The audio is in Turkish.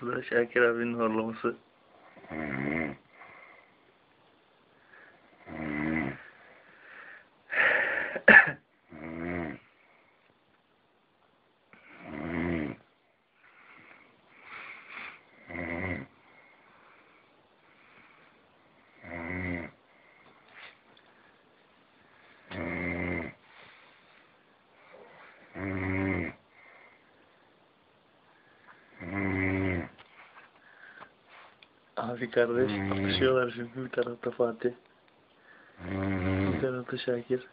Bu da Şakir abinin horlaması. Abi kardeş kapışıyorlar çünkü bir tarafta Fatih, bir tarafta Şakir.